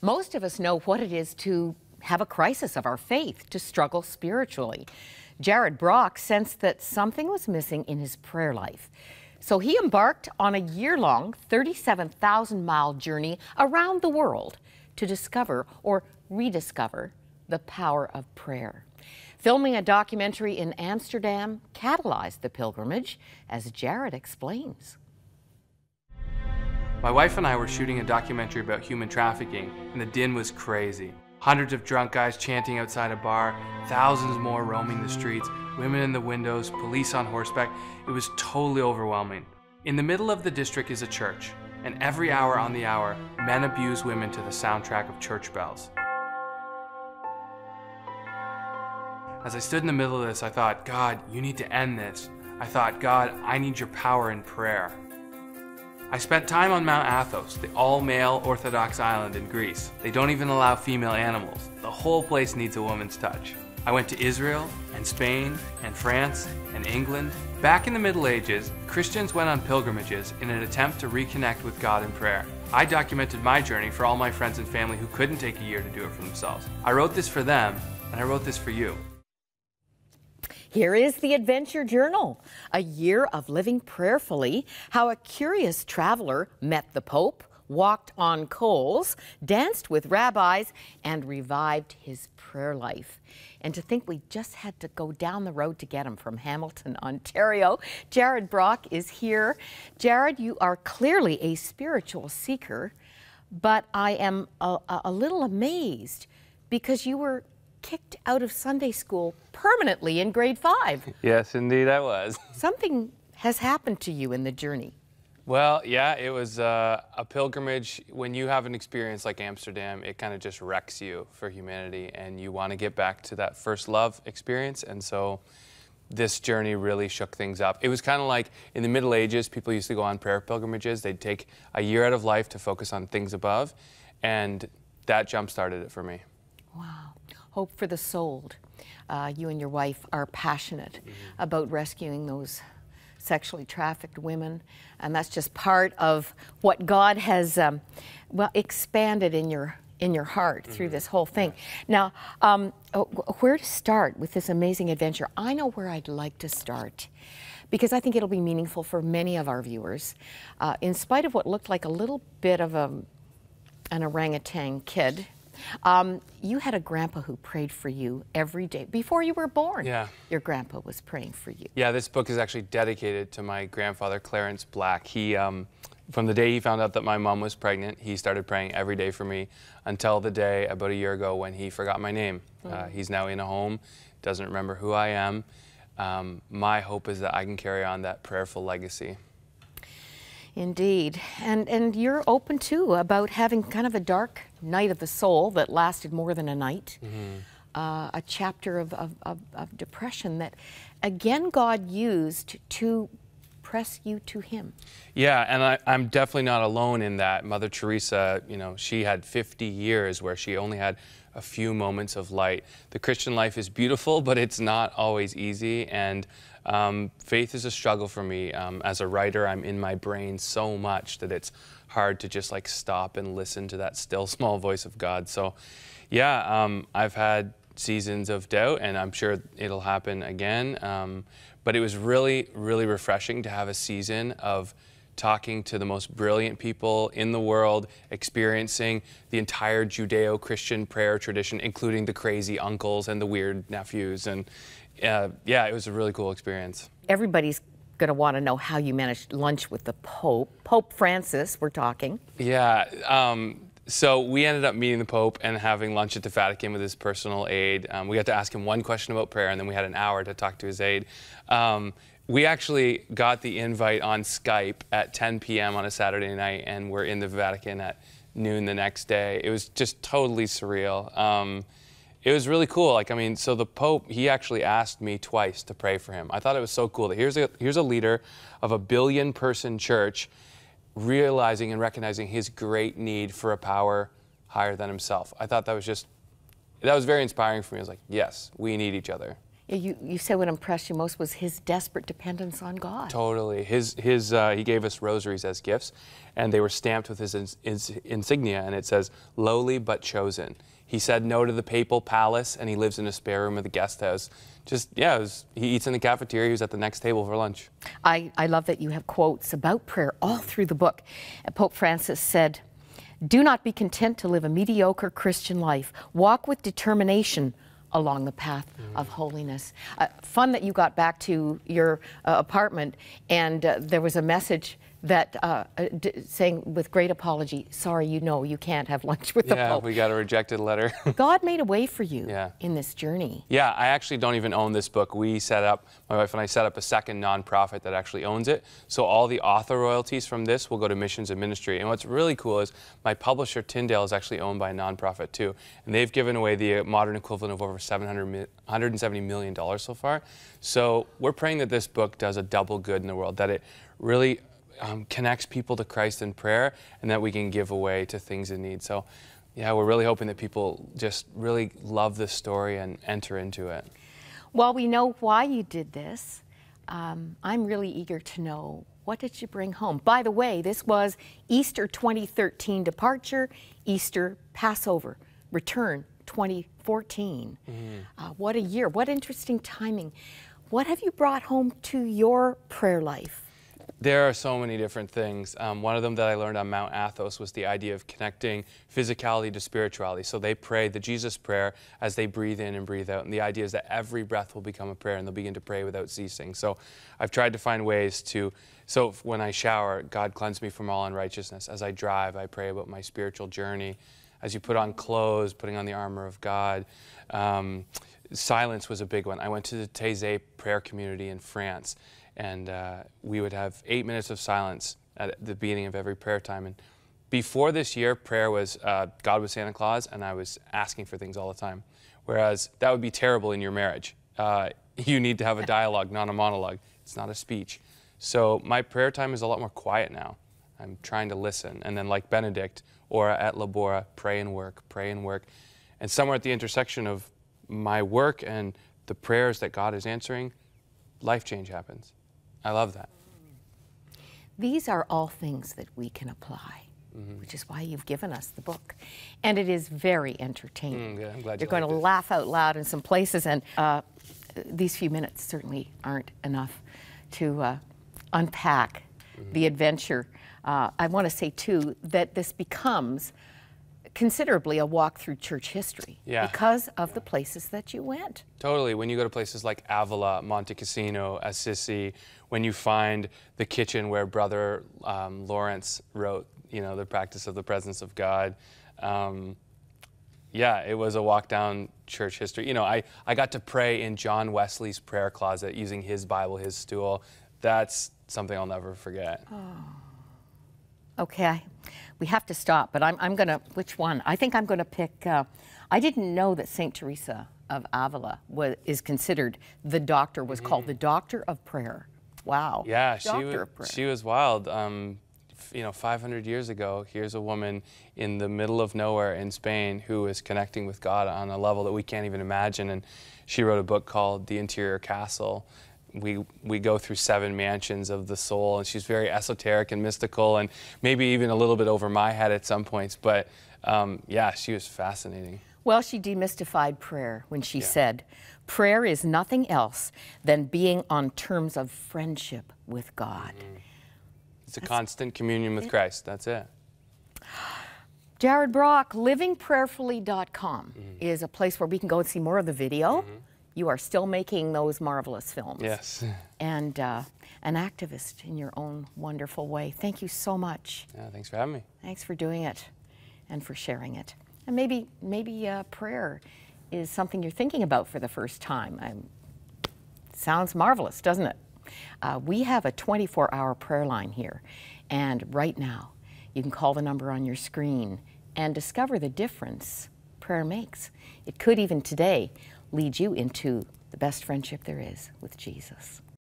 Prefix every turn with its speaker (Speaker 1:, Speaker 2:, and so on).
Speaker 1: Most of us know what it is to have a crisis of our faith, to struggle spiritually. Jared Brock sensed that something was missing in his prayer life. So he embarked on a year-long, 37,000-mile journey around the world to discover or rediscover the power of prayer. Filming a documentary in Amsterdam catalyzed the pilgrimage, as Jared explains.
Speaker 2: My wife and I were shooting a documentary about human trafficking, and the din was crazy. Hundreds of drunk guys chanting outside a bar, thousands more roaming the streets, women in the windows, police on horseback. It was totally overwhelming. In the middle of the district is a church, and every hour on the hour, men abuse women to the soundtrack of church bells. As I stood in the middle of this, I thought, God, you need to end this. I thought, God, I need your power in prayer. I spent time on Mount Athos, the all-male Orthodox island in Greece. They don't even allow female animals. The whole place needs a woman's touch. I went to Israel and Spain and France and England. Back in the Middle Ages, Christians went on pilgrimages in an attempt to reconnect with God in prayer. I documented my journey for all my friends and family who couldn't take a year to do it for themselves. I wrote this for them, and I wrote this for you.
Speaker 1: Here is the Adventure Journal, a year of living prayerfully, how a curious traveler met the Pope, walked on coals, danced with rabbis, and revived his prayer life. And to think we just had to go down the road to get him from Hamilton, Ontario. Jared Brock is here. Jared, you are clearly a spiritual seeker, but I am a little amazed because you were kicked out of Sunday school permanently in grade 5.
Speaker 2: Yes, indeed I was.
Speaker 1: Something has happened to you in the journey.
Speaker 2: Well, yeah, it was a pilgrimage. When you have an experience like Amsterdam, it kind of just wrecks you for humanity, and you want to get back to that first love experience. And so this journey really shook things up. It was kind of like in the Middle Ages, people used to go on prayer pilgrimages. They'd take a year out of life to focus on things above, and that jump-started it for me.
Speaker 1: Wow. Hope for the Souled. You and your wife are passionate about rescuing those sexually trafficked women, and that's just part of what God has well, expanded in your heart through this whole thing. Now, where to start with this amazing adventure? I know where I'd like to start, because I think it'll be meaningful for many of our viewers. In spite of what looked like a little bit of an orangutan kid, you had a grandpa who prayed for you every day. Before you were born,
Speaker 2: yeah,
Speaker 1: your grandpa was praying for you.
Speaker 2: Yeah, this book is actually dedicated to my grandfather, Clarence Black. He, from the day he found out that my mom was pregnant, he started praying every day for me until the day about a year ago when he forgot my name. He's now in a home, doesn't remember who I am. My hope is that I can carry on that prayerful legacy.
Speaker 1: Indeed. And you're open, too, about having kind of a dark night of the soul that lasted more than a night. A chapter of depression that, again, God used to press you to Him.
Speaker 2: Yeah, and I'm definitely not alone in that. Mother Teresa, you know, she had 50 years where she only had a few moments of light. The Christian life is beautiful, but it's not always easy, and faith is a struggle for me. As a writer, I'm in my brain so much that it's hard to just like stop and listen to that still small voice of God. So yeah, I've had seasons of doubt, and I'm sure it'll happen again. But it was really, really refreshing to have a season of talking to the most brilliant people in the world, experiencing the entire Judeo-Christian prayer tradition, including the crazy uncles and the weird nephews. And yeah, it was a really cool experience.
Speaker 1: Everybody's going to want to know how you managed lunch with the Pope. Pope Francis, we're talking.
Speaker 2: Yeah. So we ended up meeting the Pope and having lunch at the Vatican with his personal aide. We got to ask him one question about prayer, and then we had an hour to talk to his aide. We actually got the invite on Skype at 10 p.m. on a Saturday night, and we're in the Vatican at noon the next day. It was just totally surreal. It was really cool. Like, I mean, so the Pope, he actually asked me twice to pray for him. I thought it was so cool that here's a leader of a billion-person church realizing and recognizing his great need for a power higher than himself. I thought that was very inspiring for me. I was like, yes, we need each other.
Speaker 1: You said what impressed you most was his desperate dependence on God.
Speaker 2: Totally. He gave us rosaries as gifts, and they were stamped with his insignia, and it says, "Lowly but chosen." He said no to the papal palace, and he lives in a spare room of the guest house. Just, yeah, he eats in the cafeteria. He was at the next table for lunch.
Speaker 1: I love that you have quotes about prayer all through the book. Pope Francis said, "Do not be content to live a mediocre Christian life. Walk with determination along the path of holiness." Fun that you got back to your apartment and there was a message that saying with great apology, "Sorry, you can't have lunch with the Pope."
Speaker 2: Yeah, we got a rejected letter.
Speaker 1: God made a way for you
Speaker 2: Yeah.
Speaker 1: in this journey.
Speaker 2: Yeah, I actually don't even own this book. My wife and I set up a second nonprofit that actually owns it. So all the author royalties from this will go to missions and ministry. And what's really cool is my publisher, Tyndale, is actually owned by a nonprofit too. And they've given away the modern equivalent of over $170 million so far. So we're praying that this book does a double good in the world, that it really connects people to Christ in prayer, and that we can give away to things in need. So yeah, we're really hoping that people just really love this story and enter into it.
Speaker 1: Well, we know why you did this. I'm really eager to know, what did you bring home? By the way, this was Easter 2013 departure, Easter Passover return 2014. What a year, what interesting timing. What have you brought home to your prayer life?
Speaker 2: There are so many different things. One of them that I learned on Mount Athos was the idea of connecting physicality to spirituality. So they pray the Jesus prayer as they breathe in and breathe out. And the idea is that every breath will become a prayer, and they'll begin to pray without ceasing. So I've tried to find ways to, so when I shower, God cleanse me from all unrighteousness. As I drive, I pray about my spiritual journey. As you put on clothes, putting on the armor of God. Silence was a big one. I went to the Taizé prayer community in France, and we would have 8 minutes of silence at the beginning of every prayer time. And before this year, prayer was God was Santa Claus, and I was asking for things all the time. Whereas that would be terrible in your marriage. You need to have a dialogue, not a monologue. It's not a speech. So my prayer time is a lot more quiet now. I'm trying to listen. And then like Benedict or at Labora, pray and work, pray and work. And somewhere at the intersection of my work and the prayers that God is answering, life change happens. I love that.
Speaker 1: These are all things that we can apply, which is why you've given us the book. And it is very entertaining.
Speaker 2: Good. I'm glad
Speaker 1: You're going to laugh out loud in some places, and these few minutes certainly aren't enough to unpack the adventure. I want to say, too, that this becomes considerably a walk through church history because of the places that you went.
Speaker 2: Totally. When you go to places like Avila, Monte Cassino, Assisi, when you find the kitchen where Brother Lawrence wrote, the practice of the presence of God. Yeah, it was a walk down church history. I got to pray in John Wesley's prayer closet using his Bible, his stool. That's something I'll never forget.
Speaker 1: Okay, we have to stop, but I'm going to, which one? I think I'm going to pick, I didn't know that St. Teresa of Avila is considered the doctor, was called the doctor of prayer. Wow.
Speaker 2: Yeah, she was wild. 500 years ago, here's a woman in the middle of nowhere in Spain who is connecting with God on a level that we can't even imagine. And she wrote a book called The Interior Castle. We go through 7 mansions of the soul, and she's very esoteric and mystical, and maybe even a little bit over my head at some points. But yeah, she was fascinating.
Speaker 1: Well, she demystified prayer when she said, prayer is nothing else than being on terms of friendship with God.
Speaker 2: It's a constant communion with Christ. That's it.
Speaker 1: Jared Brock, livingprayerfully.com is a place where we can go and see more of the video. You are still making those marvelous films.
Speaker 2: Yes.
Speaker 1: And an activist in your own wonderful way. Thank you so much.
Speaker 2: Yeah, thanks for having me.
Speaker 1: Thanks for doing it and for sharing it. And maybe prayer is something you're thinking about for the first time. Sounds marvelous, doesn't it? We have a 24-hour prayer line here. And right now, you can call the number on your screen and discover the difference prayer makes. It could even today lead you into the best friendship there is with Jesus.